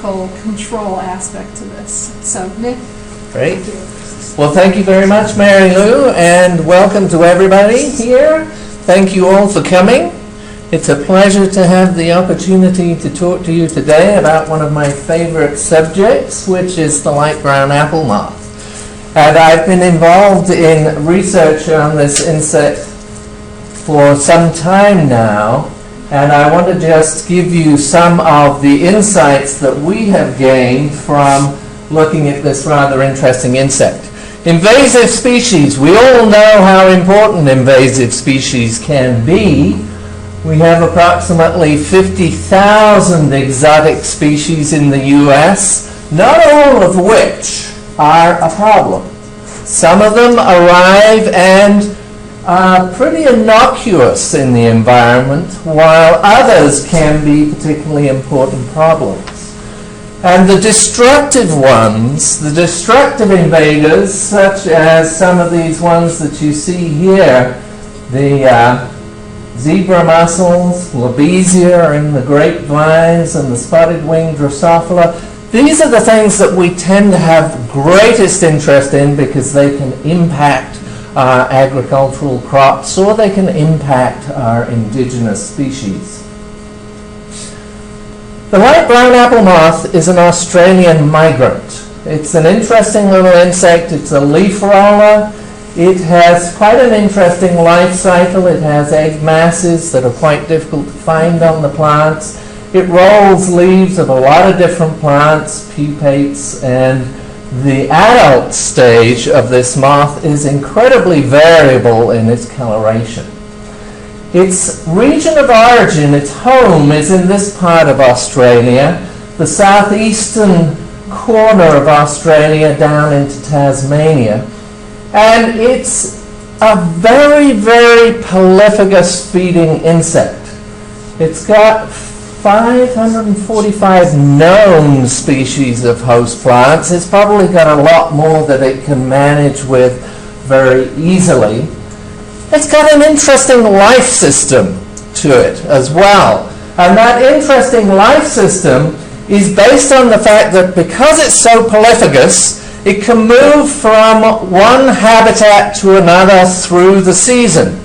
biological control aspect to this. So, Nick. Great. Well, thank you very much, Mary Lou, and welcome to everybody here. Thank you all for coming. It's a pleasure to have the opportunity to talk to you today about one of my favorite subjects, which is the light brown apple moth. And I've been involved in research on this insect for some time now, and I want to just give you some of the insights that we have gained from looking at this rather interesting insect. Invasive species. We all know how important invasive species can be. We have approximately 50,000 exotic species in the US, not all of which are a problem. Some of them arrive and are pretty innocuous in the environment, while others can be particularly important problems. And the destructive ones, the destructive invaders, such as some of these ones that you see here, the zebra mussels, Lobesia in the grapevines, and the spotted-winged Drosophila. These are the things that we tend to have greatest interest in because they can impact our agricultural crops or they can impact our indigenous species. The light brown apple moth is an Australian migrant. It's an interesting little insect. It's a leaf roller. It has quite an interesting life cycle. It has egg masses that are quite difficult to find on the plants. It rolls leaves of a lot of different plants, pupates, and the adult stage of this moth is incredibly variable in its coloration. Its region of origin, its home, is in this part of Australia, the southeastern corner of Australia down into Tasmania. And it's a very, very prolific feeding insect. It's got 545 known species of host plants. It's probably got a lot more that it can manage with very easily. It's got an interesting life system to it as well. And that interesting life system is based on the fact that because it's so prolificous, it can move from one habitat to another through the season.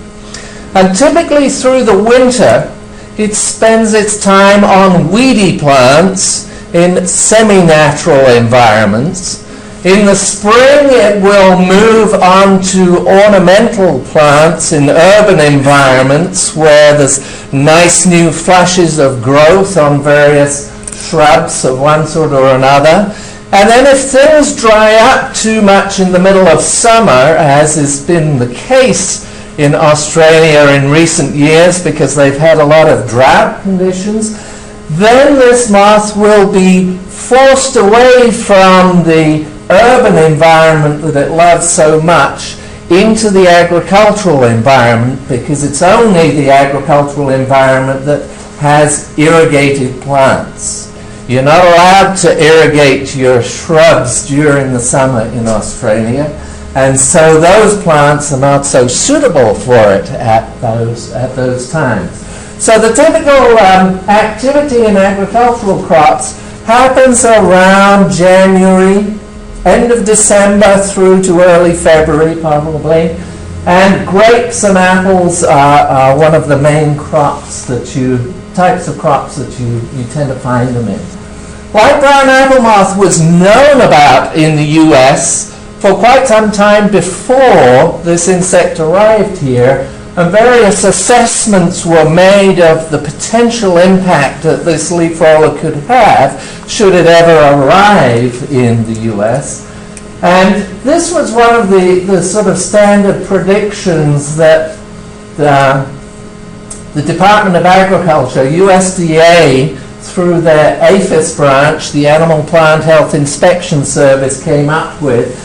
And typically through the winter, it spends its time on weedy plants in semi-natural environments. In the spring, it will move on to ornamental plants in urban environments where there's nice new flashes of growth on various shrubs of one sort or another. And then if things dry up too much in the middle of summer, as has been the case in Australia in recent years because they've had a lot of drought conditions, then this moth will be forced away from the urban environment that it loves so much into the agricultural environment, because it's only the agricultural environment that has irrigated plants. You're not allowed to irrigate your shrubs during the summer in Australia, and so those plants are not so suitable for it at those times. So the typical activity in agricultural crops happens around January, end of December through to early February probably, and grapes and apples are one of the main crops types of crops that you tend to find them in. Light brown apple moth was known about in the US for quite some time before this insect arrived here, and various assessments were made of the potential impact that this leaf roller could have should it ever arrive in the US. And this was one of the sort of standard predictions that the Department of Agriculture, USDA, through their APHIS branch, the Animal Plant Health Inspection Service, came up with.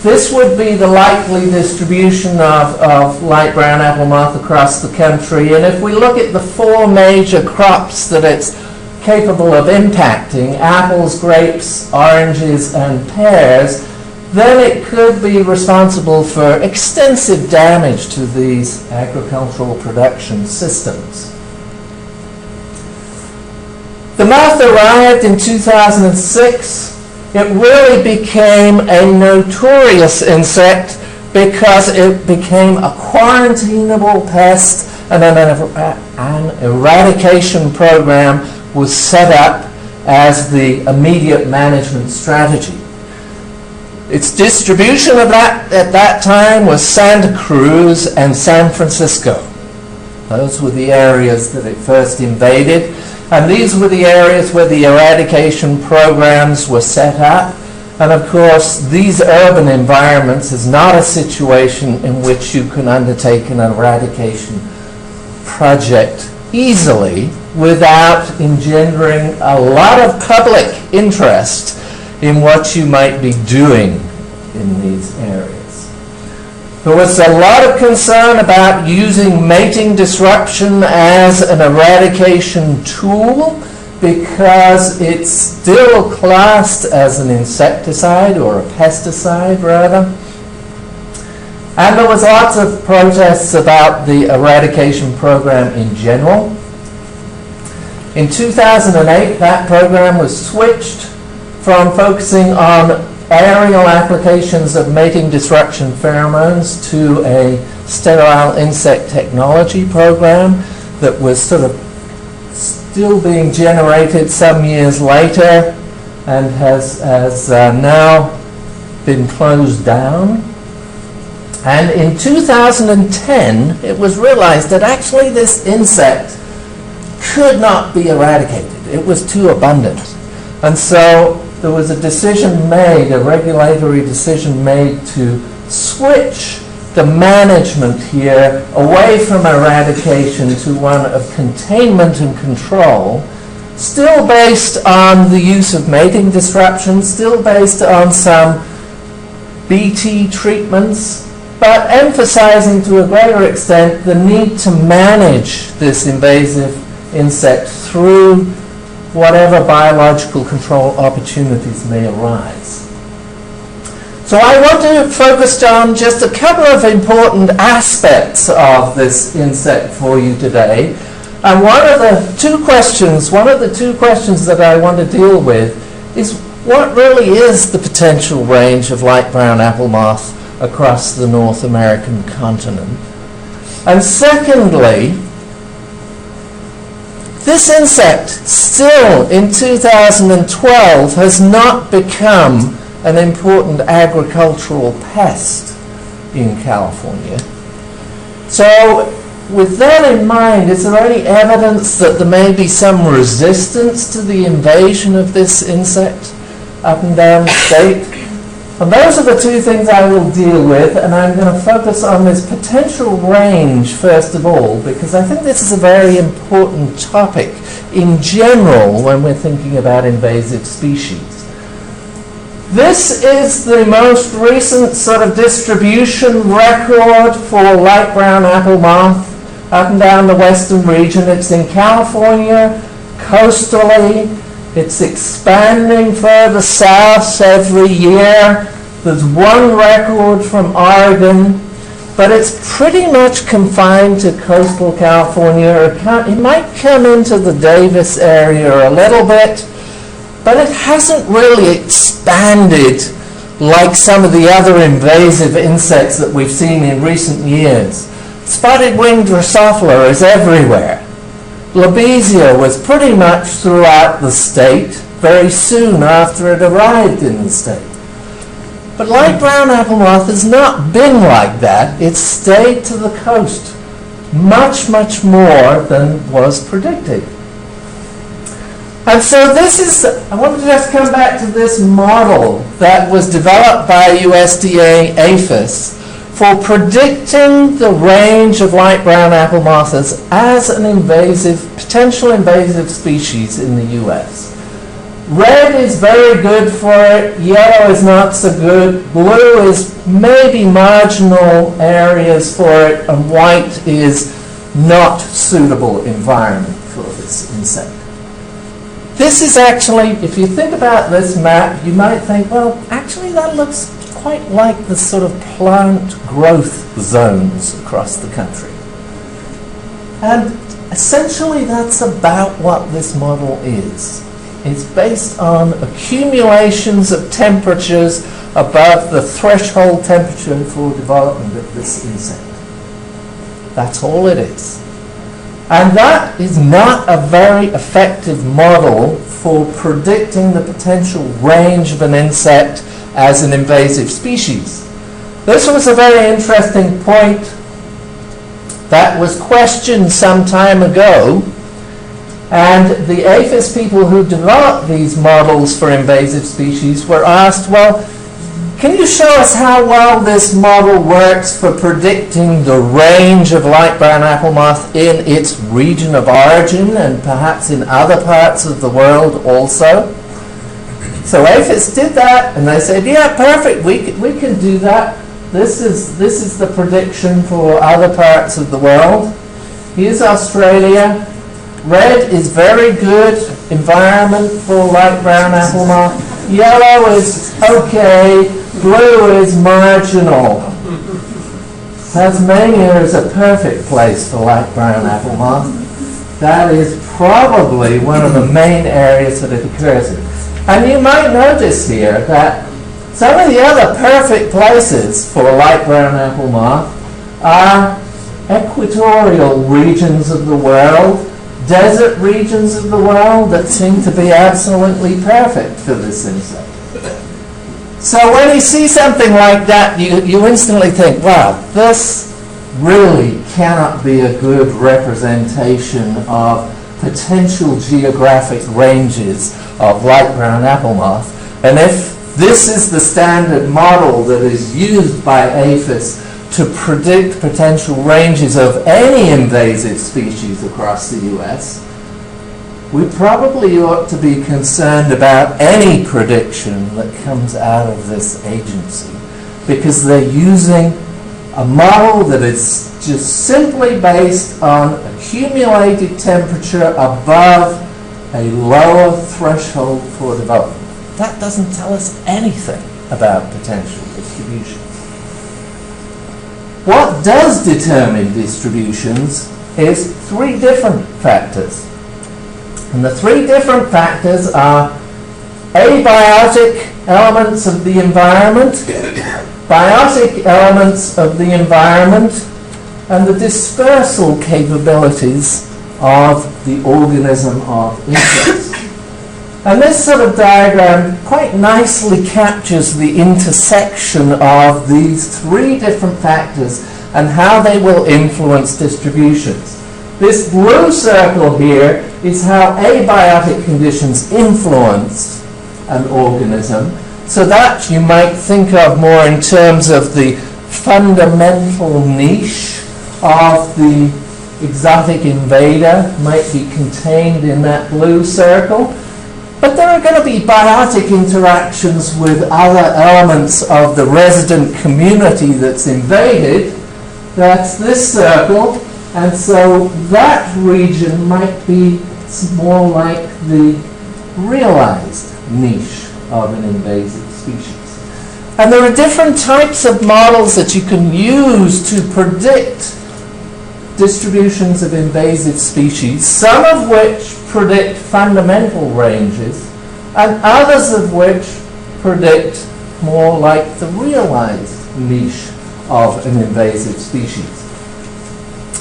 This would be the likely distribution of light brown apple moth across the country. And if we look at the four major crops that it's capable of impacting, apples, grapes, oranges, and pears, then it could be responsible for extensive damage to these agricultural production systems. The moth arrived in 2006. It really became a notorious insect because it became a quarantinable pest, and an eradication program was set up as the immediate management strategy. Its distribution of that at that time was Santa Cruz and San Francisco. Those were the areas that it first invaded, and these were the areas where the eradication programs were set up. And of course, these urban environments is not a situation in which you can undertake an eradication project easily without engendering a lot of public interest in what you might be doing in these areas. There was a lot of concern about using mating disruption as an eradication tool because it's still classed as an insecticide, or a pesticide rather. And there was lots of protests about the eradication program in general. In 2008, that program was switched from focusing on aerial applications of mating disruption pheromones to a sterile insect technology program that was sort of still being generated some years later and has now been closed down. And in 2010, it was realized that actually this insect could not be eradicated. It was too abundant. And so there was a decision made, a regulatory decision made to switch the management here away from eradication to one of containment and control, still based on the use of mating disruption, still based on some BT treatments, but emphasizing to a greater extent the need to manage this invasive insect through whatever biological control opportunities may arise. So I want to focus on just a couple of important aspects of this insect for you today. And one of the two questions that I want to deal with is what really is the potential range of light brown apple moth across the North American continent? And secondly, this insect still in 2012 has not become an important agricultural pest in California. So with that in mind, is there any evidence that there may be some resistance to the invasion of this insect up and down the state? And those are the two things I will deal with, and I'm going to focus on this potential range first of all, because I think this is a very important topic in general when we're thinking about invasive species. This is the most recent sort of distribution record for light brown apple moth up and down the western region. It's in California, coastally. It's expanding further south every year. There's one record from Oregon, but it's pretty much confined to coastal California. It might come into the Davis area a little bit, but it hasn't really expanded like some of the other invasive insects that we've seen in recent years. Spotted-winged Drosophila is everywhere. Lobesia was pretty much throughout the state very soon after it arrived in the state. But light brown apple moth has not been like that. It's stayed to the coast much, much more than was predicted. And so I want to just come back to this model that was developed by USDA APHIS for predicting the range of light brown apple moths as an potential invasive species in the U.S. Red is very good for it, yellow is not so good, blue is maybe marginal areas for it, and white is not suitable environment for this insect. This is actually, if you think about this map, you might think, well, actually that looks quite like the sort of plant growth zones across the country. And essentially that's about what this model is. It's based on accumulations of temperatures above the threshold temperature for development of this insect. That's all it is. And that is not a very effective model for predicting the potential range of an insect as an invasive species. This was a very interesting point that was questioned some time ago, and the aphis people who developed these models for invasive species were asked, well, can you show us how well this model works for predicting the range of light brown apple moth in its region of origin and perhaps in other parts of the world also? So aphis did that, and they said, yeah, perfect, we can do that. This is the prediction for other parts of the world. Here's Australia. Red is very good environment for light brown apple moth. Yellow is okay. Blue is marginal. Tasmania is a perfect place for light brown apple moth. That is probably one of the main areas that it occurs in. And you might notice here that some of the other perfect places for light brown apple moth are equatorial regions of the world, desert regions of the world that seem to be absolutely perfect for this insect. So when you see something like that, you instantly think, wow, this really cannot be a good representation of potential geographic ranges of light brown apple moth. And if this is the standard model that is used by aphis to predict potential ranges of any invasive species across the US, we probably ought to be concerned about any prediction that comes out of this agency, because they're using a model that is just simply based on accumulated temperature above a lower threshold for development. That doesn't tell us anything about potential distribution. What does determine distributions is three different factors. And the three different factors are abiotic elements of the environment, biotic elements of the environment, and the dispersal capabilities of the organism of interest. And this sort of diagram quite nicely captures the intersection of these three different factors and how they will influence distributions. This blue circle here is how abiotic conditions influence an organism. So that you might think of more in terms of the fundamental niche of the exotic invader might be contained in that blue circle. But there are going to be biotic interactions with other elements of the resident community that's invaded. That's this circle. And so that region might be more like the realized niche of an invasive species. And there are different types of models that you can use to predict distributions of invasive species, some of which predict fundamental ranges, and others of which predict more like the realized niche of an invasive species.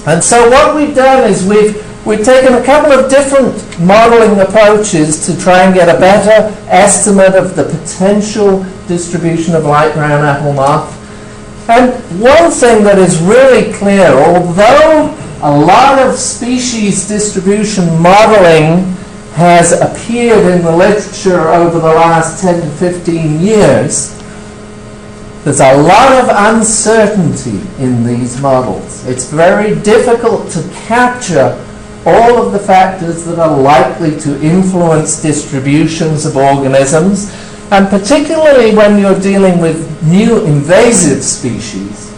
And so what we've done is we've taken a couple of different modeling approaches to try and get a better estimate of the potential distribution of light brown apple moth. And one thing that is really clear, although a lot of species distribution modeling has appeared in the literature over the last 10 to 15 years, there's a lot of uncertainty in these models. It's very difficult to capture all of the factors that are likely to influence distributions of organisms, and particularly when you're dealing with new invasive species,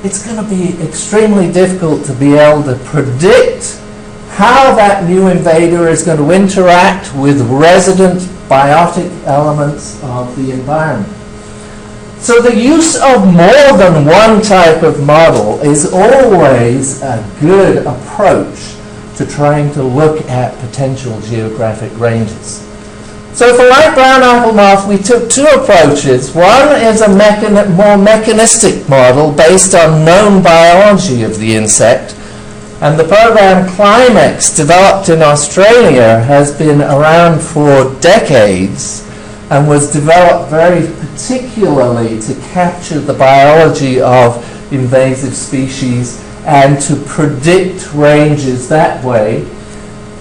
it's going to be extremely difficult to be able to predict how that new invader is going to interact with resident biotic elements of the environment. So the use of more than one type of model is always a good approach to trying to look at potential geographic ranges. So for light brown apple moth, we took two approaches. One is a more mechanistic model based on known biology of the insect. And the program Climax, developed in Australia, has been around for decades and was developed very particularly to capture the biology of invasive species and to predict ranges that way.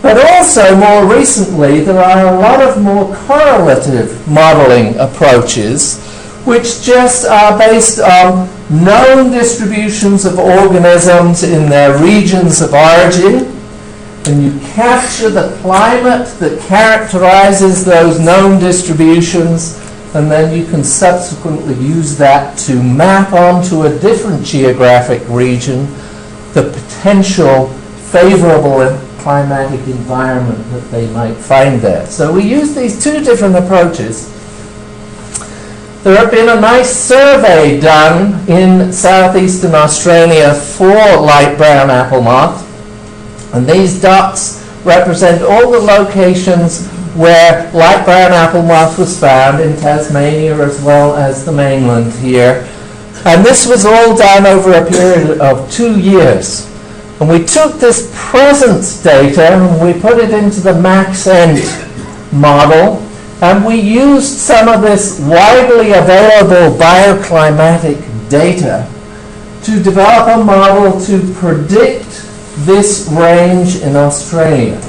But also, more recently, there are a lot of more correlative modeling approaches which just are based on known distributions of organisms in their regions of origin, and you capture the climate that characterizes those known distributions, and then you can subsequently use that to map onto a different geographic region the potential favorable climatic environment that they might find there. So we use these two different approaches. There have been a nice survey done in southeastern Australia for light brown apple moth, and these dots represent all the locations where light brown apple moth was found in Tasmania as well as the mainland here. And this was all done over a period of 2 years. And we took this presence data and we put it into the MaxEnt model, and we used some of this widely available bioclimatic data to develop a model to predict this range in Australia.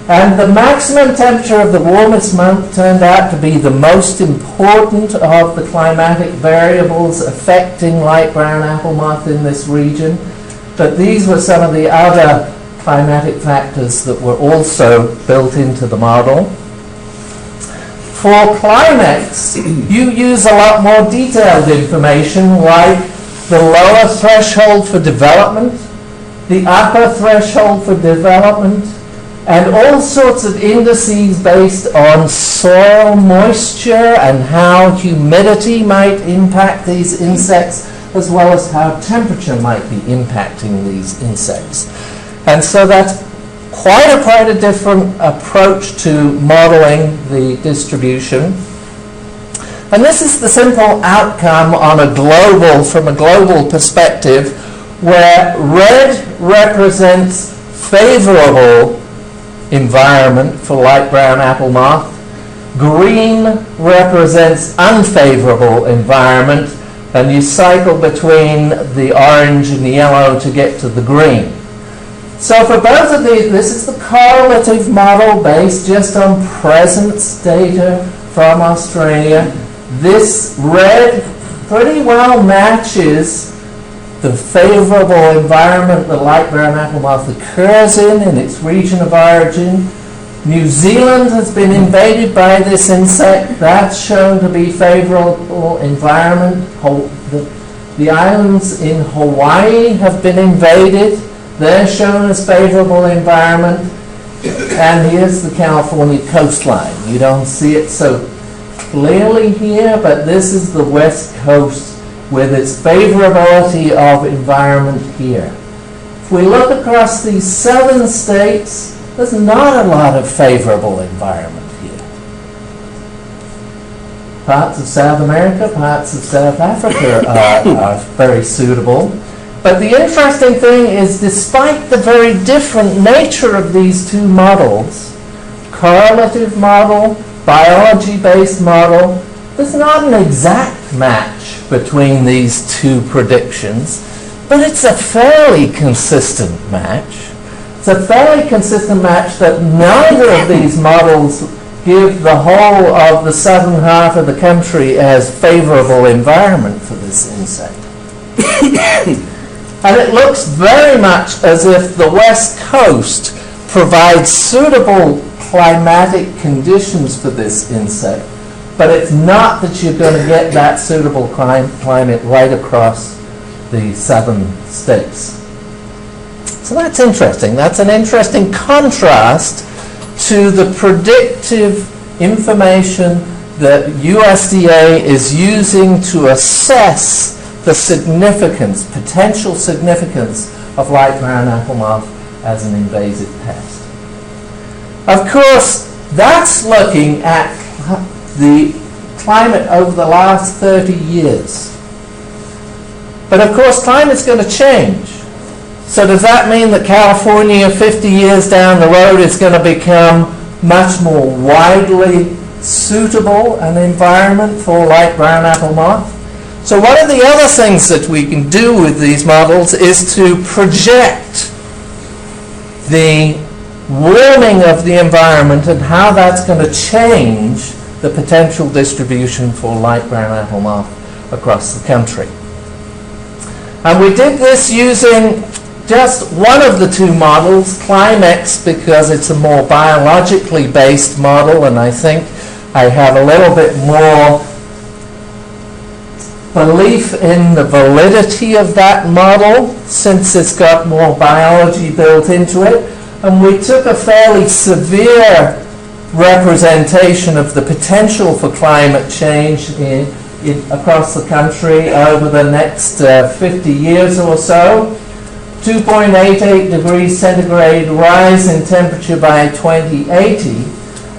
And the maximum temperature of the warmest month turned out to be the most important of the climatic variables affecting light brown apple moth in this region. But these were some of the other climatic factors that were also built into the model. For Climax, you use a lot more detailed information, like the lower threshold for development, the upper threshold for development, and all sorts of indices based on soil moisture and how humidity might impact these insects, as well as how temperature might be impacting these insects. And so that's quite a different approach to modeling the distribution. And this is the simple outcome on a global, from a global perspective, where red represents favorable environment for light brown apple moth, green represents unfavorable environment, and you cycle between the orange and the yellow to get to the green. So for both of these, this is the correlative model based just on presence data from Australia. This red pretty well matches the favorable environment the light brown apple moth occurs in its region of origin. New Zealand has been invaded by this insect. That's shown to be favorable environment. The islands in Hawaii have been invaded. They're shown as favorable environment. And here's the California coastline. You don't see it so clearly here, but this is the west coast with its favorability of environment here. If we look across these southern states, there's not a lot of favorable environment here. Parts of South America, parts of South Africa are very suitable. But the interesting thing is, despite the very different nature of these two models, correlative model, biology-based model, there's not an exact match between these two predictions, but it's a fairly consistent match. It's a fairly consistent match that neither of these models give the whole of the southern half of the country as favorable environment for this insect. And it looks very much as if the west coast provides suitable climatic conditions for this insect, but it's not that you're going to get that suitable climate right across the southern states. So that's interesting. That's an interesting contrast to the predictive information that USDA is using to assess the significance, potential significance of light brown apple moth as an invasive pest. Of course, that's looking at the climate over the last 30 years. But of course, climate's going to change. So does that mean that California 50 years down the road is going to become much more widely suitable an environment for light brown apple moth? So one of the other things that we can do with these models is to project the warming of the environment and how that's going to change the potential distribution for light brown apple moth across the country. And we did this using just one of the two models, Climex, because it's a more biologically based model, and I think I have a little bit more belief in the validity of that model since it's got more biology built into it. And we took a fairly severe representation of the potential for climate change across the country over the next 50 years or so. 2.88 degrees centigrade rise in temperature by 2080.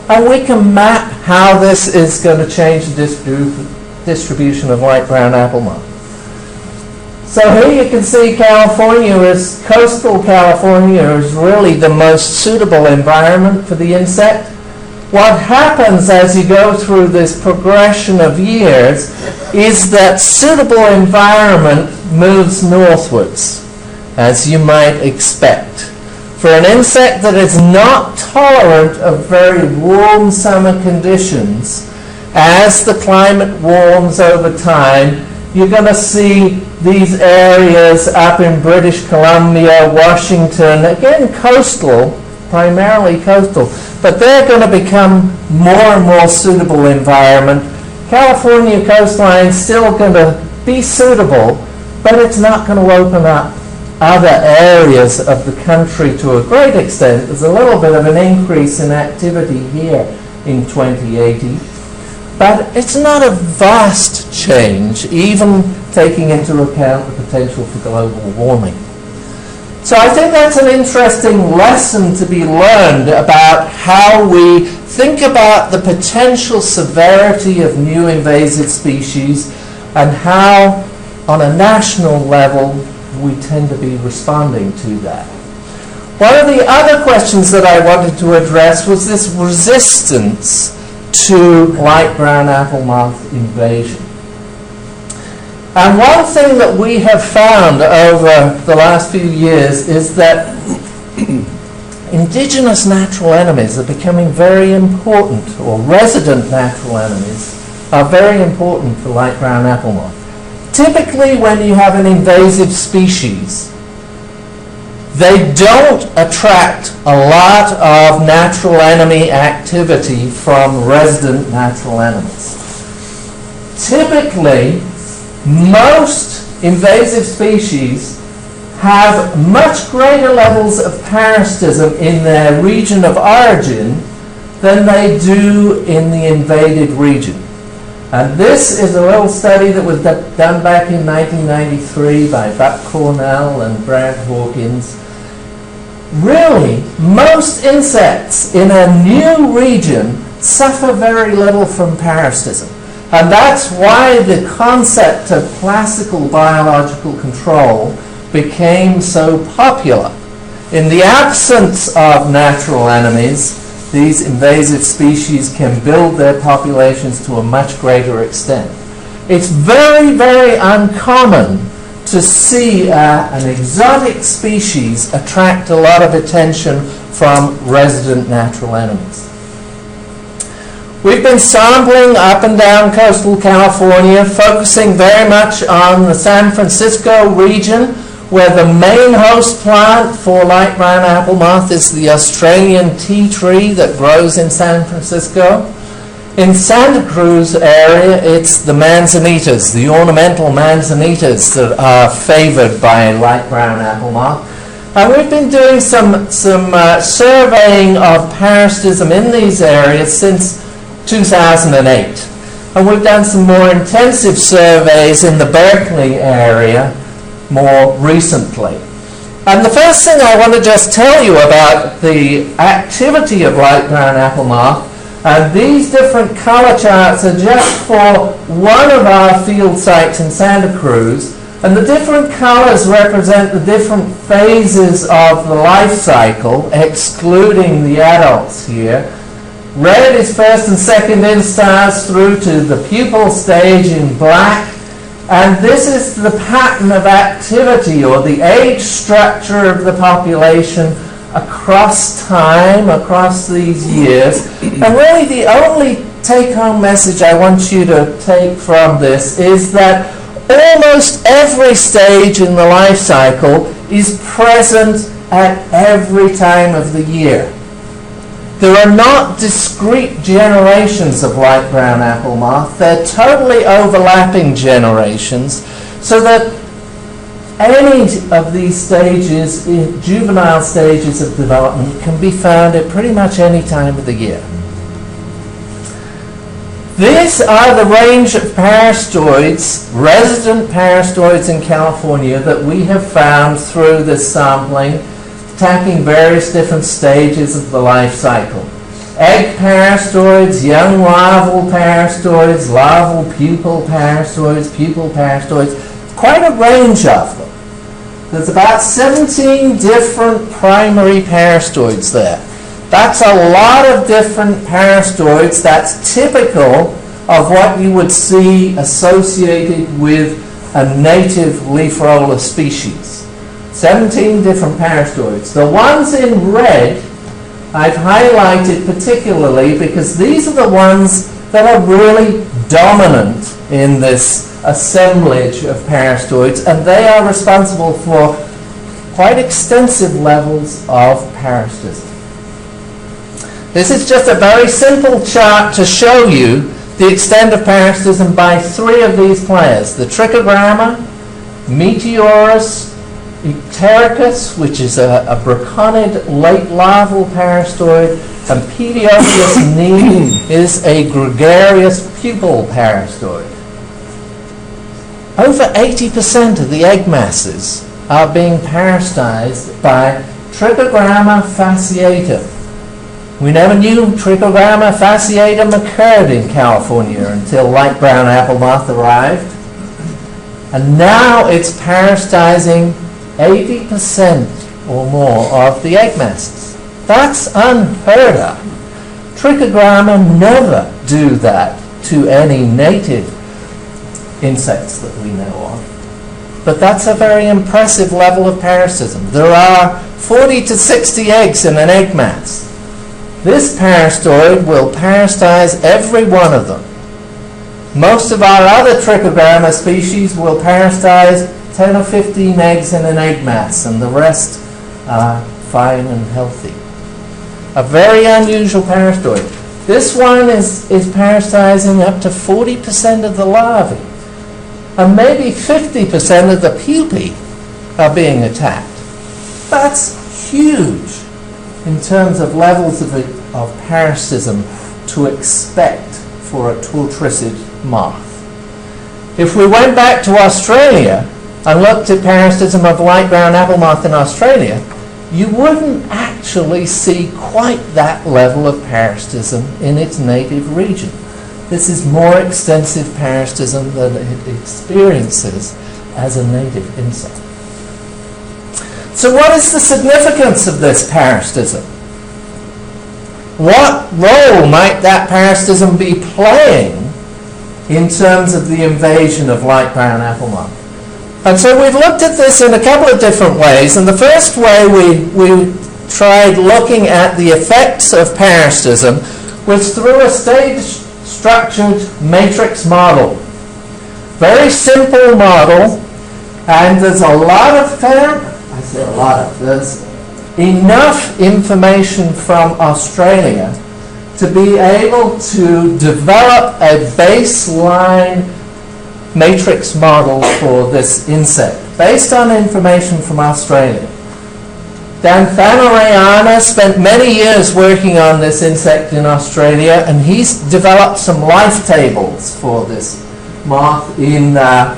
And we can map how this is going to change the distribution of light brown apple moth. So here you can see coastal California is really the most suitable environment for the insect. What happens as you go through this progression of years is that suitable environment moves northwards, as you might expect. For an insect that is not tolerant of very warm summer conditions, as the climate warms over time, you're going to see these areas up in British Columbia, Washington, again coastal, primarily coastal, but they're going to become more and more suitable environment. California coastline is still going to be suitable, but it's not going to open up other areas of the country to a great extent. There's a little bit of an increase in activity here in 2080. But it's not a vast change, even taking into account the potential for global warming. So I think that's an interesting lesson to be learned about how we think about the potential severity of new invasive species and how, on a national level, we tend to be responding to that. One of the other questions that I wanted to address was this resistance to light brown apple moth invasion. And one thing that we have found over the last few years is that indigenous natural enemies are becoming very important, or resident natural enemies are very important for light brown apple moth. Typically, when you have an invasive species, they don't attract a lot of natural enemy activity from resident natural enemies. Typically, most invasive species have much greater levels of parasitism in their region of origin than they do in the invaded region. And this is a little study that was done back in 1993 by Buck Cornell and Brad Hawkins. Really, most insects in a new region suffer very little from parasitism. And that's why the concept of classical biological control became so popular. In the absence of natural enemies, these invasive species can build their populations to a much greater extent. It's very, very uncommon to see an exotic species attract a lot of attention from resident natural enemies. We've been sampling up and down coastal California, focusing very much on the San Francisco region, where the main host plant for light brown apple moth is the Australian tea tree that grows in San Francisco. In Santa Cruz area, it's the manzanitas, the ornamental manzanitas that are favored by light brown apple moth. And we've been doing some surveying of parasitism in these areas since 2008. And we've done some more intensive surveys in the Berkeley area more recently. And the first thing I want to just tell you about the activity of light brown apple moth, and these different color charts are just for one of our field sites in Santa Cruz, and the different colors represent the different phases of the life cycle, excluding the adults here. Red is first and second instars through to the pupal stage in black. And this is the pattern of activity or the age structure of the population across time, across these years. And really the only take-home message I want you to take from this is that almost every stage in the life cycle is present at every time of the year. There are not discrete generations of light brown apple moth. They're totally overlapping generations, so that any of these stages, juvenile stages of development, can be found at pretty much any time of the year. These are the range of parastoids, resident parastoids in California, that we have found through this sampling, attacking various different stages of the life cycle. Egg parastoids, young larval parastoids, larval pupal parastoids, quite a range of them. There's about 17 different primary parastoids there. That's a lot of different parastoids. That's typical of what you would see associated with a native leaf roller species. 17 different parastoids. The ones in red I've highlighted particularly because these are the ones that are really dominant in this assemblage of parastoids, and they are responsible for quite extensive levels of parasitism. This is just a very simple chart to show you the extent of parasitism by three of these players: the Trichogramma, Meteorus, Ptericus, which is a braconid late larval parastoid, and Pediophilus neem is a gregarious pupal parastoid. Over 80% of the egg masses are being parasitized by Trichogramma fasciatum. We never knew Trichogramma fasciatum occurred in California until light brown apple moth arrived. And now it's parasitizing 80% or more of the egg masses. That's unheard of. Trichogramma never do that to any native insects that we know of. But that's a very impressive level of parasitism. There are 40 to 60 eggs in an egg mass. This parastoid will parasitize every one of them. Most of our other Trichogramma species will parasitize 10 or 15 eggs in an egg mass, and the rest are fine and healthy. A very unusual parastoid. This one is parasitizing up to 40% of the larvae, and maybe 50% of the pupae are being attacked. That's huge in terms of levels of parasitism to expect for a tortricid moth. If we went back to Australia and looked at parasitism of light brown apple moth in Australia, you wouldn't actually see quite that level of parasitism in its native region. This is more extensive parasitism than it experiences as a native insect. So what is the significance of this parasitism? What role might that parasitism be playing in terms of the invasion of light brown apple moth? And so we've looked at this in a couple of different ways. And the first way we tried looking at the effects of parasitism was through a stage-structured matrix model. Very simple model, and there's a lot of there's enough information from Australia to be able to develop a baseline matrix model for this insect based on information from Australia. Dan Thanarayana spent many years working on this insect in Australia, and he's developed some life tables for this moth in the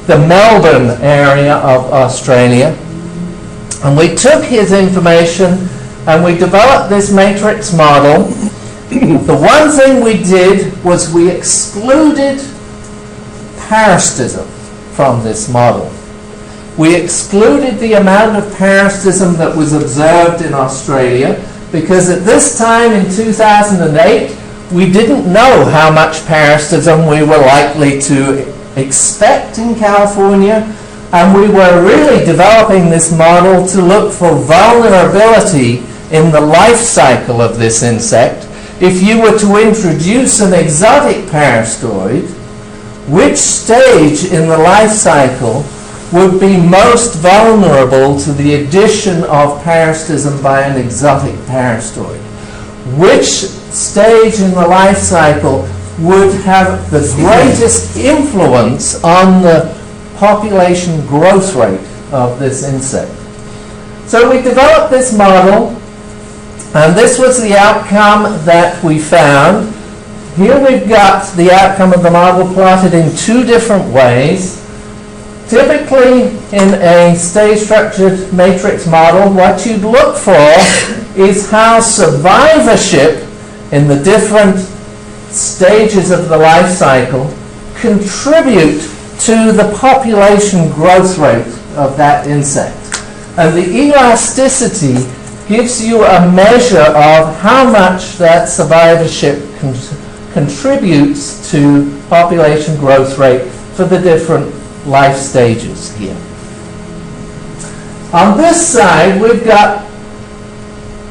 Melbourne area of Australia. And we took his information and we developed this matrix model. The one thing we did was we excluded parasitism from this model. We excluded the amount of parasitism that was observed in Australia because at this time in 2008 we didn't know how much parasitism we were likely to expect in California, and we were really developing this model to look for vulnerability in the life cycle of this insect. If you were to introduce an exotic parasitoid, which stage in the life cycle would be most vulnerable to the addition of parasitism by an exotic parasitoid? Which stage in the life cycle would have the greatest influence on the population growth rate of this insect? So we developed this model, and this was the outcome that we found. Here we've got the outcome of the model plotted in two different ways. Typically, in a stage-structured matrix model, what you'd look for is how survivorship in the different stages of the life cycle contribute to the population growth rate of that insect. And the elasticity gives you a measure of how much that survivorship contributes to population growth rate for the different life stages here. On this side, we've got,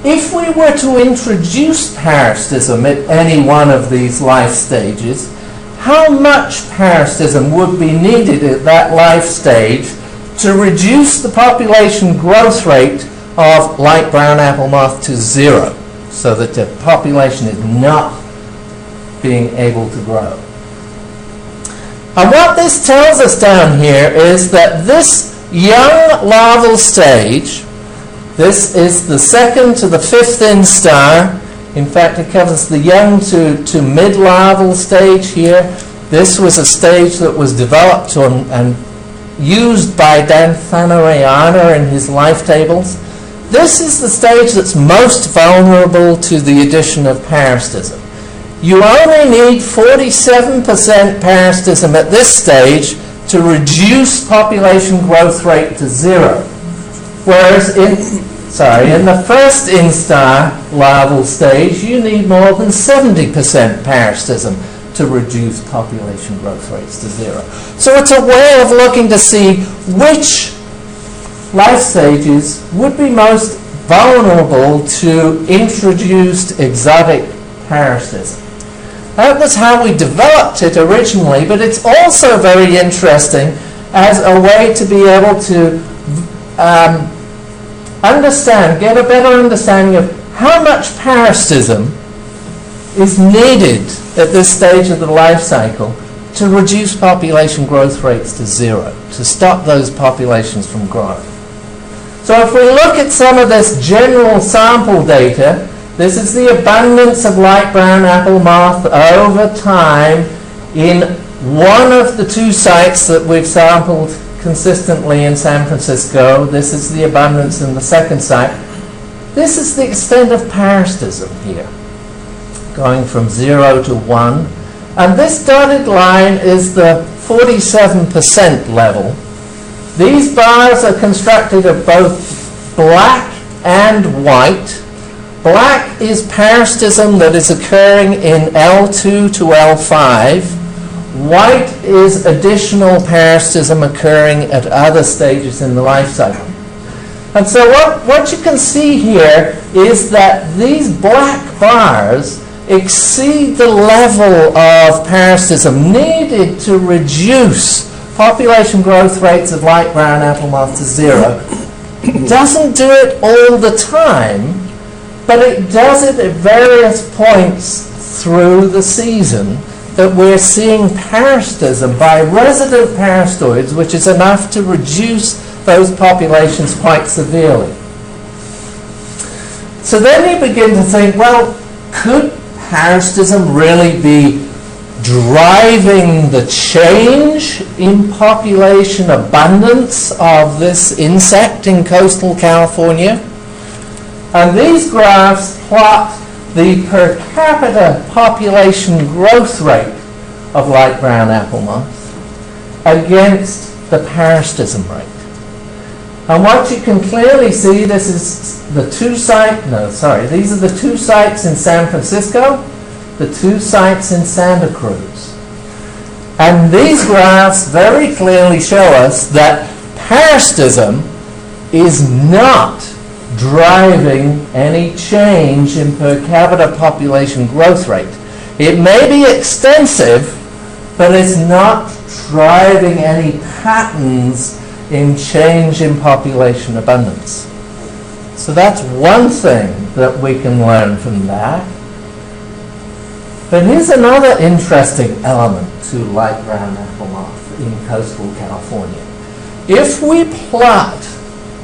if we were to introduce parasitism at any one of these life stages, how much parasitism would be needed at that life stage to reduce the population growth rate of light brown apple moth to 0, so that the population is not being able to grow. And what this tells us down here is that this young larval stage, this is the 2nd to the 5th instar. In fact, it covers the young to mid-larval stage here. This was a stage that was developed and used by Dan Thanarayana in his life tables. This is the stage that's most vulnerable to the addition of parasitism. You only need 47% parasitism at this stage to reduce population growth rate to 0. Whereas in the first instar larval stage, you need more than 70% parasitism to reduce population growth rates to 0. So it's a way of looking to see which life stages would be most vulnerable to introduced exotic parasitism. That was how we developed it originally, but it's also very interesting as a way to be able to get a better understanding of how much parasitism is needed at this stage of the life cycle to reduce population growth rates to 0, to stop those populations from growing. So if we look at some of this general sample data, this is the abundance of light brown apple moth over time in one of the 2 sites that we've sampled consistently in San Francisco. This is the abundance in the second site. This is the extent of parasitism here, going from 0 to 1. And this dotted line is the 47% level. These bars are constructed of both black and white. Black is parasitism that is occurring in L2 to L5. White is additional parasitism occurring at other stages in the life cycle. And so what you can see here is that these black bars exceed the level of parasitism needed to reduce population growth rates of light brown apple moth to 0. It doesn't do it all the time, but it does it at various points through the season that we're seeing parasitism by resident parasitoids, which is enough to reduce those populations quite severely. So then you begin to think, well, could parasitism really be driving the change in population abundance of this insect in coastal California. And these graphs plot the per capita population growth rate of light brown apple moths against the parasitism rate. And what you can clearly see, this is the these are the two sites in San Francisco, the two sites in Santa Cruz. And these graphs very clearly show us that parasitism is not driving any change in per capita population growth rate. It may be extensive, but it's not driving any patterns in change in population abundance. So that's one thing that we can learn from that. But here's another interesting element to light brown apple moth in coastal California. If we plot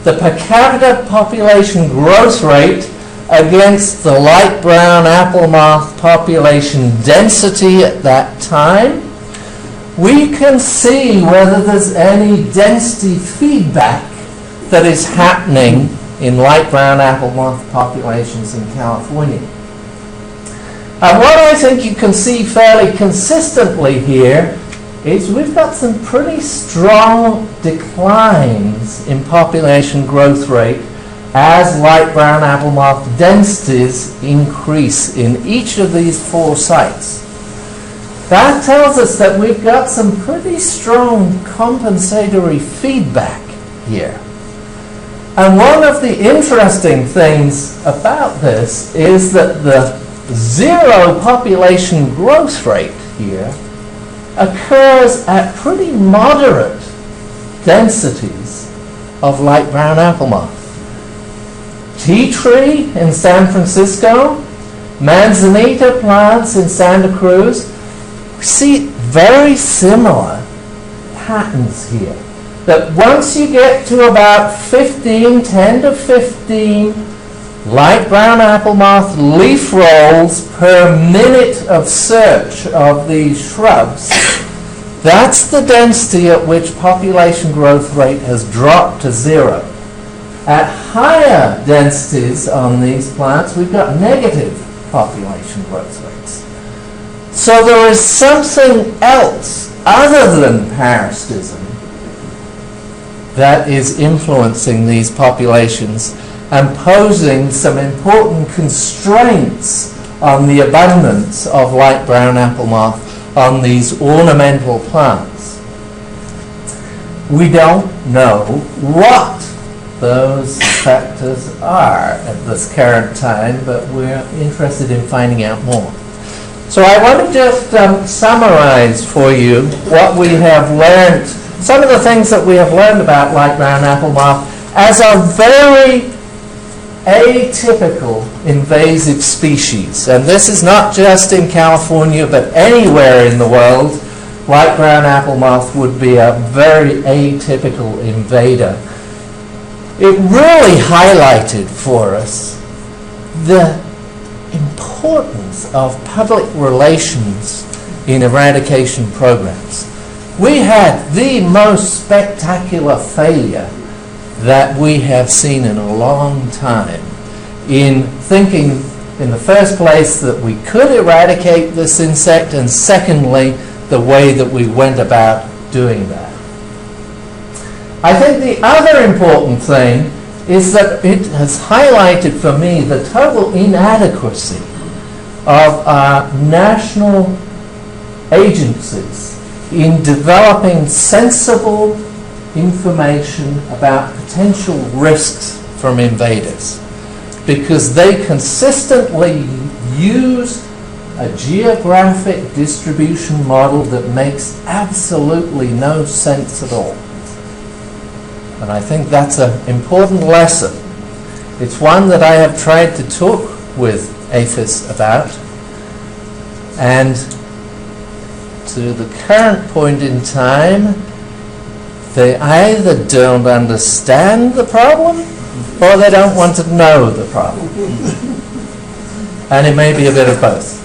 the per capita population growth rate against the light brown apple moth population density at that time, we can see whether there's any density feedback that is happening in light brown apple moth populations in California. And what I think you can see fairly consistently here is we've got some pretty strong declines in population growth rate as light brown apple moth densities increase in each of these 4 sites. That tells us that we've got some pretty strong compensatory feedback here. And one of the interesting things about this is that the 0 population growth rate here occurs at pretty moderate densities of light brown apple moth. Tea tree in San Francisco, manzanita plants in Santa Cruz, we see very similar patterns here. That once you get to about 10 to 15 light brown apple moth leaf rolls per minute of search of these shrubs, that's the density at which population growth rate has dropped to 0. At higher densities on these plants, we've got negative population growth rates. So there is something else other than parasitism that is influencing these populations and posing some important constraints on the abundance of light brown apple moth on these ornamental plants. We don't know what those factors are at this current time, but we're interested in finding out more. So I want to just summarize for you what we have learned, some of the things that we have learned about light brown apple moth as a very atypical invasive species. And this is not just in California, but anywhere in the world, light brown apple moth would be a very atypical invader. It really highlighted for us the importance of public relations in eradication programs. We had the most spectacular failure that we have seen in a long time in thinking, in the first place, that we could eradicate this insect, and secondly, the way that we went about doing that. I think the other important thing is that it has highlighted for me the total inadequacy of our national agencies in developing sensible information about potential risks from invaders, because they consistently use a geographic distribution model that makes absolutely no sense at all. And I think that's an important lesson. It's one that I have tried to talk with APHIS about, and to the current point in time, they either don't understand the problem or they don't want to know the problem. And it may be a bit of both.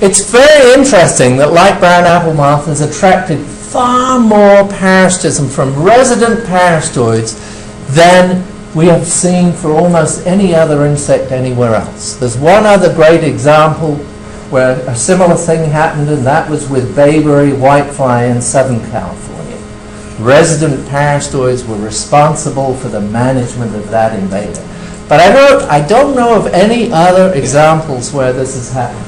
it's very interesting that light brown apple moth has attracted far more parasitism from resident parasitoids than we have seen for almost any other insect anywhere else. There's one other great example where a similar thing happened, and that was with bayberry whitefly in Southern California. Resident parasitoids were responsible for the management of that invader. But I don't know of any other examples where this has happened.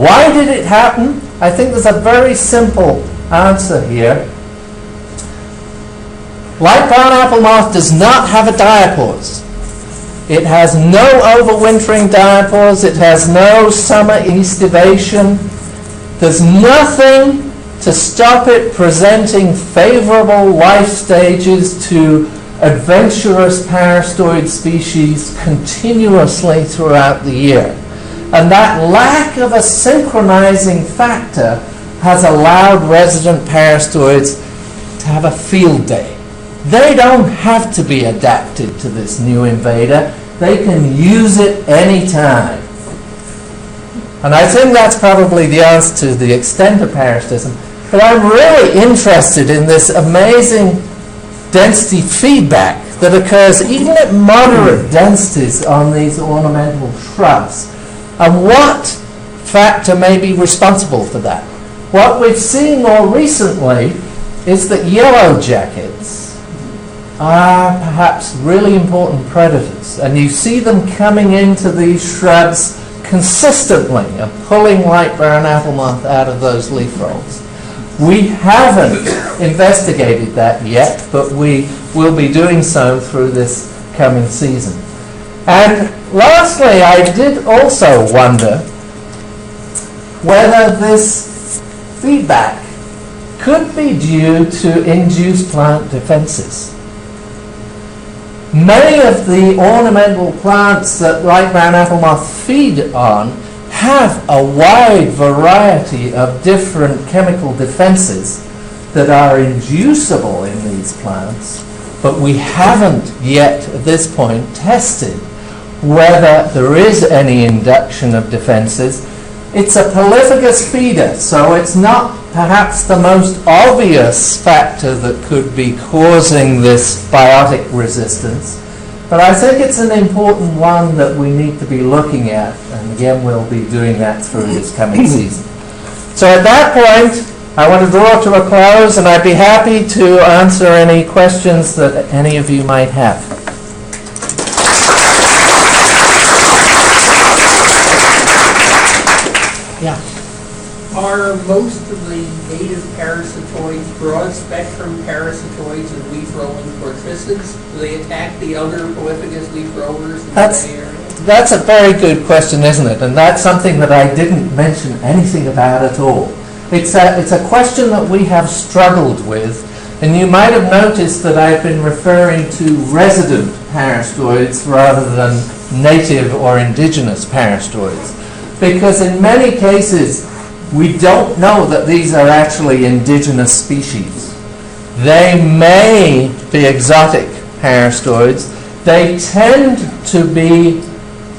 Why did it happen? I think there's a very simple answer here. Light brown apple moth does not have a diapause. It has no overwintering diapause. It has no summer estivation. There's nothing to stop it presenting favorable life stages to adventurous parasitoid species continuously throughout the year. And that lack of a synchronizing factor has allowed resident parasitoids to have a field day. They don't have to be adapted to this new invader. They can use it anytime. And I think that's probably the answer to the extent of parasitism. But I'm really interested in this amazing density feedback that occurs even at moderate densities on these ornamental shrubs. And what factor may be responsible for that? What we've seen more recently is that yellow jackets are perhaps really important predators, and you see them coming into these shrubs consistently and pulling light brown apple moth out of those leaf rolls. We haven't investigated that yet, but we will be doing so through this coming season. And lastly, I did also wonder whether this feedback could be due to induced plant defenses. Many of the ornamental plants that light brown apple moth feed on have a wide variety of different chemical defenses that are inducible in these plants, but we haven't yet at this point tested whether there is any induction of defenses. It's a polyphagous feeder, so it's not perhaps the most obvious factor that could be causing this biotic resistance, but I think it's an important one that we need to be looking at, and again we'll be doing that through this coming season. So at that point, I want to draw to a close, and I'd be happy to answer any questions that any of you might have. Yeah. Are most of the native parasitoids broad-spectrum parasitoids and leaf-rolling portricids? Do they attack the other polyphagous leaf-rollers in the area? That's a very good question, isn't it? And that's something that I didn't mention anything about at all. It's a question that we have struggled with, and you might have noticed that I've been referring to resident parasitoids rather than native or indigenous parasitoids, because in many cases we don't know that these are actually indigenous species. They may be exotic parasitoids. They tend to be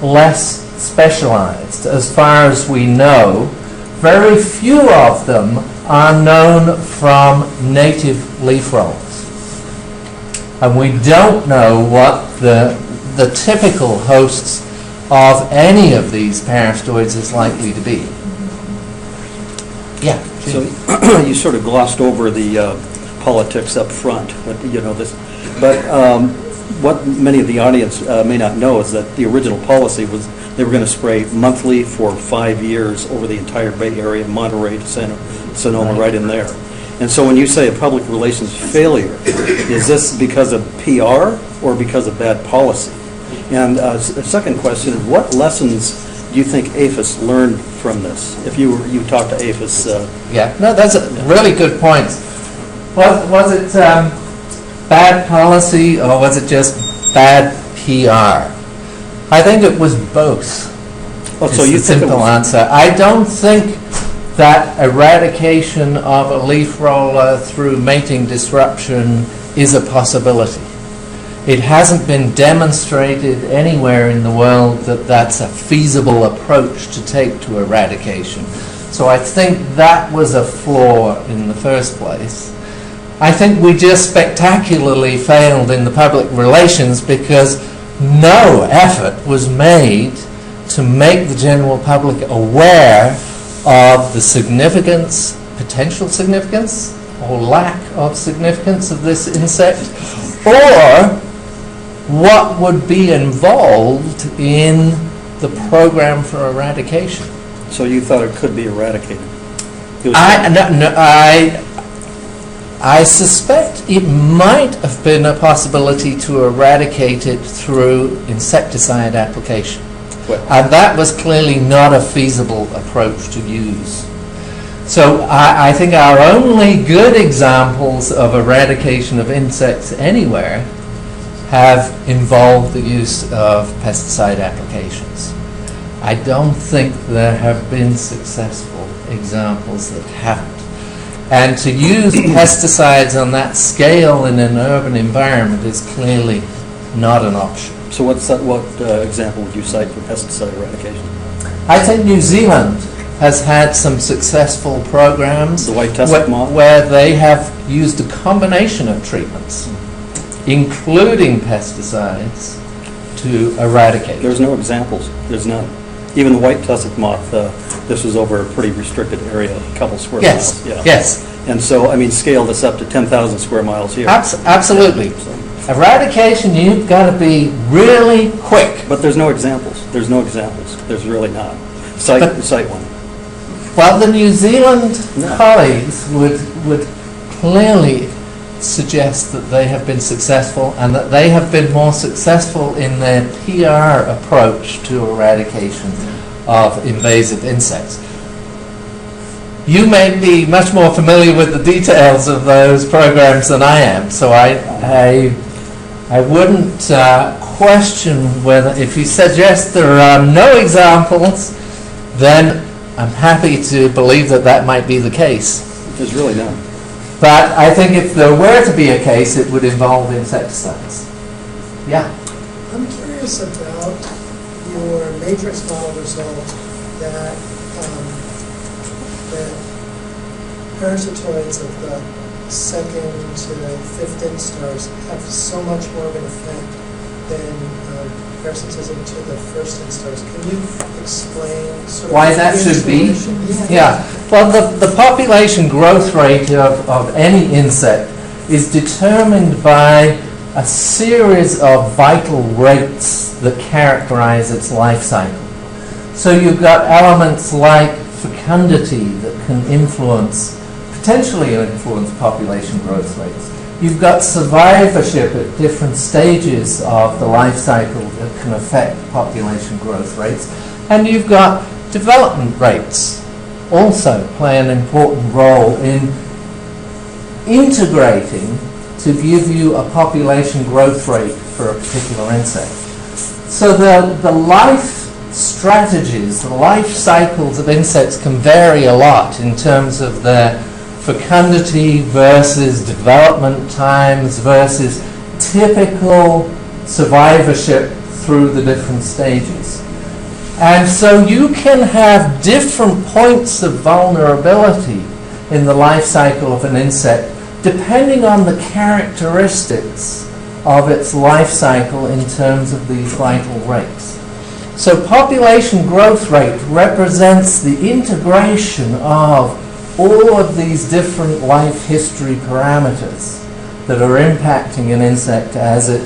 less specialized as far as we know. Very few of them are known from native leaf rolls. And we don't know what the typical hosts of any of these parasitoids is likely to be. Yeah. So you sort of glossed over the politics up front, but you know this. But what many of the audience may not know is that the original policy was they were going to spray monthly for 5 years over the entire Bay Area, Monterey to Sonoma, right in there. And so when you say a public relations failure, is this because of PR or because of bad policy? And the second question, what lessons do you think APHIS learned from this? If you talked to APHIS. Yeah, no, that's a really good point. Was it bad policy or was it just bad PR? I think it was both. Oh, so you think simple answer. I don't think that eradication of a leaf roller through mating disruption is a possibility. It hasn't been demonstrated anywhere in the world that that's a feasible approach to take to eradication. So I think that was a flaw in the first place. I think we just spectacularly failed in the public relations because no effort was made to make the general public aware of the significance, potential significance, or lack of significance of this insect, or what would be involved in the program for eradication. So you thought it could be eradicated? I suspect it might have been a possibility to eradicate it through insecticide application. Well, And that was clearly not a feasible approach to use. So I think our only good examples of eradication of insects anywhere have involved the use of pesticide applications. I don't think there have been successful examples that haven't. And to use pesticides on that scale in an urban environment is clearly not an option. so what example would you cite for pesticide eradication? I think New Zealand has had some successful programs The white tussock moth? where they have used a combination of treatments, including pesticides, to eradicate. There's no examples. There's none. Even the white tussock moth, this was over a pretty restricted area, a couple square Yes, miles. yes, And so, I mean, scale this up to 10,000 square miles here. absolutely. Eradication, you've got to be really quick. But there's no examples. There's no examples. There's really not. Cite one. Well, the New Zealand colleagues would clearly suggest that they have been successful and that they have been more successful in their PR approach to eradication of invasive insects. You may be much more familiar with the details of those programs than I am, so I wouldn't question whether, if you suggest there are no examples, then I'm happy to believe that that might be the case. There's really none. But I think if there were to be a case, it would involve insecticides. Yeah. I'm curious about your matrix model result that the parasitoids of the second to fifth instars have so much more of an effect than parasitism to the first instars. Can you explain sort of Why that should be? intuition? Yeah. Well, the population growth rate of any insect is determined by a series of vital rates that characterize its life cycle. So you've got elements like fecundity that can potentially influence population growth rates. You've got survivorship at different stages of the life cycle that can affect population growth rates. And you've got development rates also play an important role in integrating to give you a population growth rate for a particular insect. So the life strategies, the life cycles of insects can vary a lot in terms of their fecundity versus development times versus typical survivorship through the different stages. And so you can have different points of vulnerability in the life cycle of an insect depending on the characteristics of its life cycle in terms of these vital rates. So population growth rate represents the integration of all of these different life history parameters that are impacting an insect as it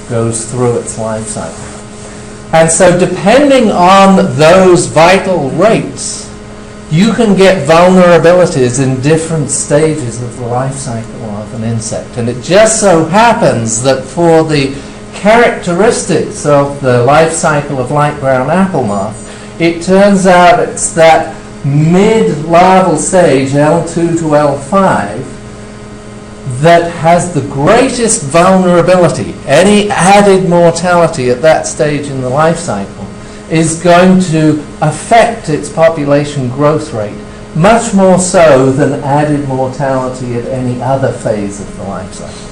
goes through its life cycle. And so depending on those vital rates, you can get vulnerabilities in different stages of the life cycle of an insect. And it just so happens that for the characteristics of the life cycle of light brown apple moth, it turns out it's that mid-larval stage, L2 to L5, that has the greatest vulnerability. Any added mortality at that stage in the life cycle is going to affect its population growth rate, much more so than added mortality at any other phase of the life cycle.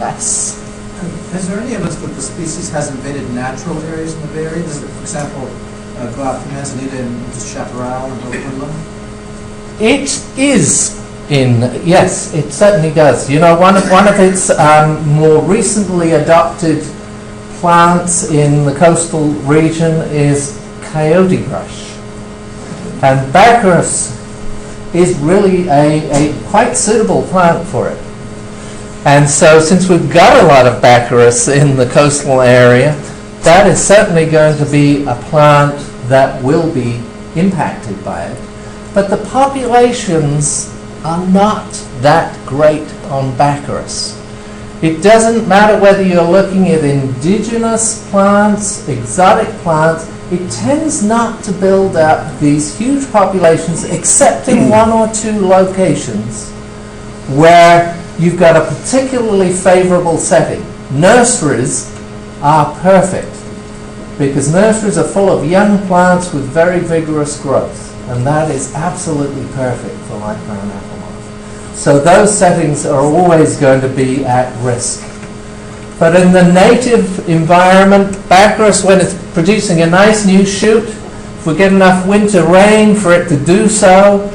less. Is there any evidence that the species has invaded natural areas in the Bay Area? Does it, for example, go out from Manzanita into Chaparral and Woodland? It is yes, it certainly does. You know, one of its more recently adopted plants in the coastal region is coyote brush. And Baccharis is really a quite suitable plant for it. And so since we've got a lot of Baccharis in the coastal area, that is certainly going to be a plant that will be impacted by it. But the populations are not that great on Baccharis. It doesn't matter whether you're looking at indigenous plants, exotic plants, it tends not to build up these huge populations except in one or two locations where you've got a particularly favorable setting. Nurseries are perfect because nurseries are full of young plants with very vigorous growth, and that is absolutely perfect for Light Brown Apple Moth. So those settings are always going to be at risk. But in the native environment, Baccharis, when it's producing a nice new shoot, if we get enough winter rain for it to do so,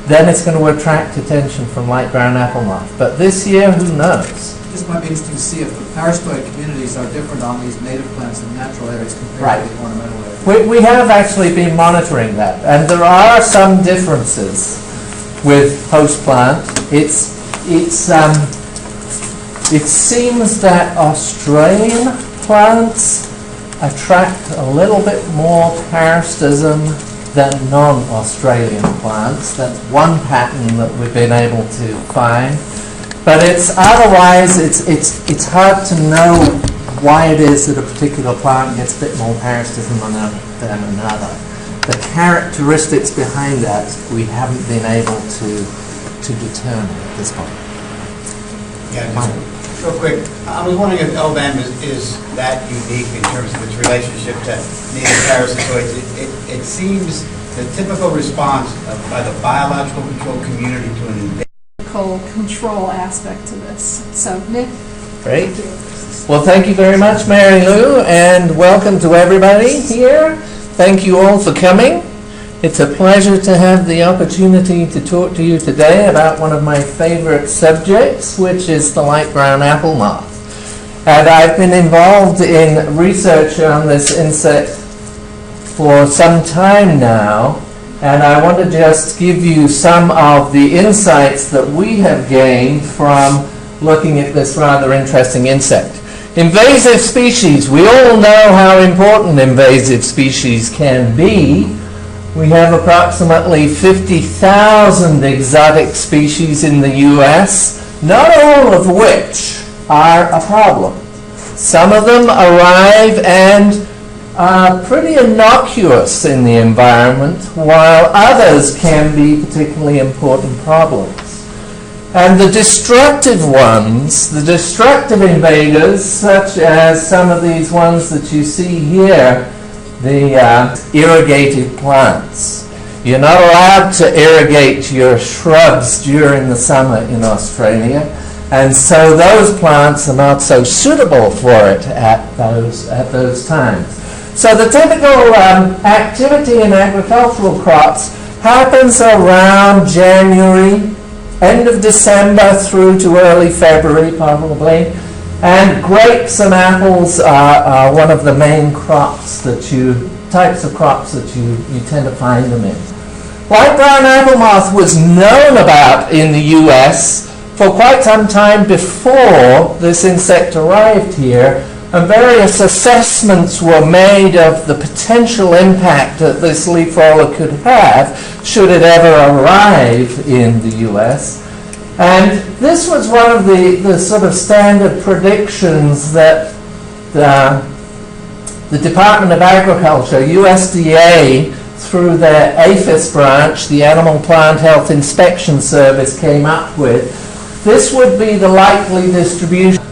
then it's going to attract attention from Light Brown Apple Moth. But this year, who knows? This might be interesting to see if the parasitoid communities are different on these native plants in natural areas compared to the ornamental areas. We have actually been monitoring that, and there are some differences with host plant. It seems that Australian plants attract a little bit more parasitism than non-Australian plants. That's one pattern that we've been able to find. But otherwise it's hard to know why it is that a particular plant gets a bit more parasitism than another. The characteristics behind that we haven't been able to determine at this point. Yeah, just real quick. I was wondering if LBAM is that unique in terms of its relationship to native parasitoids. It seems the typical response by the biological control community to an invasion control aspect to this. So, Nick. Great. Well, thank you very much, Mary Lou, and welcome to everybody here. Thank you all for coming. It's a pleasure to have the opportunity to talk to you today about one of my favorite subjects, which is the Light Brown Apple Moth. And I've been involved in research on this insect for some time now, and I want to just give you some of the insights that we have gained from looking at this rather interesting insect. Invasive species. We all know how important invasive species can be. We have approximately 50,000 exotic species in the U.S., not all of which are a problem. Some of them arrive and are pretty innocuous in the environment, while others can be particularly important problems. And the destructive ones, the destructive invaders, such as some of these ones that you see here, the irrigated plants. You're not allowed to irrigate your shrubs during the summer in Australia, and so those plants are not so suitable for it at those times. So the typical activity in agricultural crops happens around January, end of December through to early February probably. And grapes and apples are one of the main types of crops that you tend to find them in. Light Brown Apple Moth was known about in the U.S. for quite some time before this insect arrived here, and various assessments were made of the potential impact that this leaf roller could have should it ever arrive in the U.S. And this was one of the sort of standard predictions that the Department of Agriculture, USDA, through their APHIS branch, the Animal Plant Health Inspection Service, came up with. This would be the likely distribution.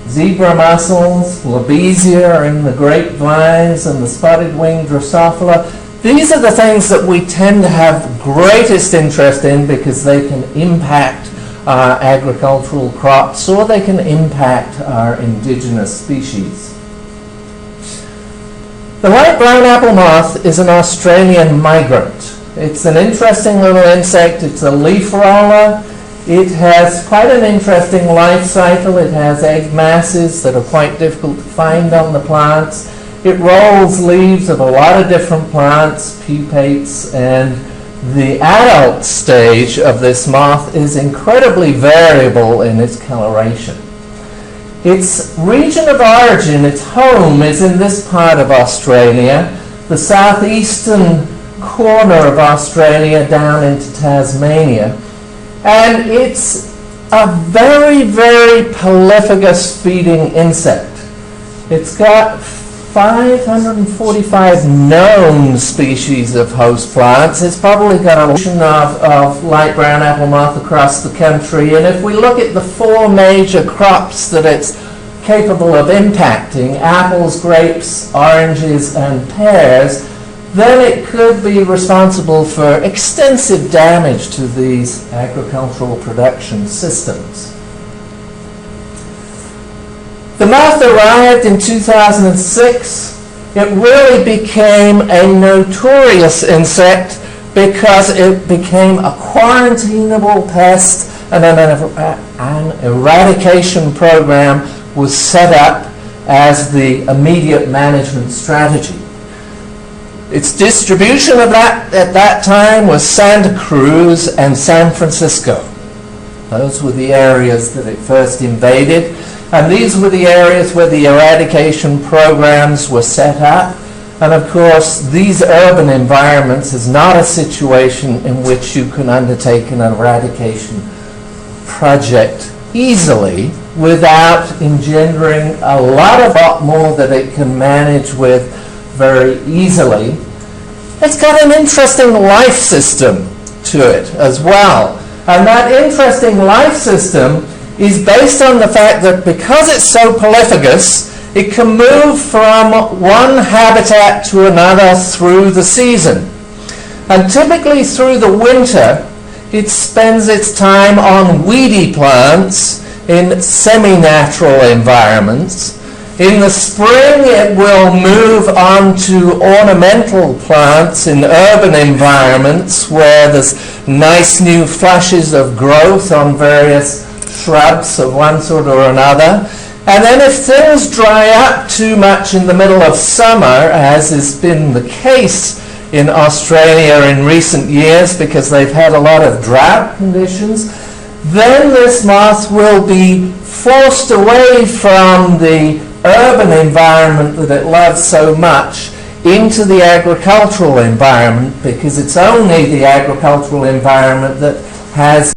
Zebra mussels, Labesia are in the grapevines, and the spotted-winged Drosophila. These are the things that we tend to have greatest interest in because they can impact our agricultural crops, or they can impact our indigenous species. The Light Brown Apple Moth is an Australian migrant. It's an interesting little insect. It's a leaf roller. It has quite an interesting life cycle. It has egg masses that are quite difficult to find on the plants. It rolls leaves of a lot of different plants, pupates, and the adult stage of this moth is incredibly variable in its coloration. Its region of origin, its home, is in this part of Australia, the southeastern corner of Australia down into Tasmania. And it's a very, very prolific feeding insect. It's got 545 known species of host plants. It's probably got a population of light brown apple moth across the country. And if we look at the 4 major crops that it's capable of impacting, apples, grapes, oranges, and pears, then it could be responsible for extensive damage to these agricultural production systems. The moth arrived in 2006. It really became a notorious insect because it became a quarantinable pest, and an eradication program was set up as the immediate management strategy. Its distribution of that at that time was Santa Cruz and San Francisco. Those were the areas that it first invaded, and these were the areas where the eradication programs were set up. And of course, these urban environments is not a situation in which you can undertake an eradication project easily without engendering a lot more that it can manage with very easily. It's got an interesting life system to it as well. And that interesting life system is based on the fact that because it's so prolificous, it can move from one habitat to another through the season. And typically through the winter, it spends its time on weedy plants in semi-natural environments. In the spring, it will move on to ornamental plants in urban environments where there's nice new flashes of growth on various shrubs of one sort or another. And then if things dry up too much in the middle of summer, as has been the case in Australia in recent years because they've had a lot of drought conditions, then this moth will be forced away from the urban environment that it loves so much into the agricultural environment, because it's only the agricultural environment that has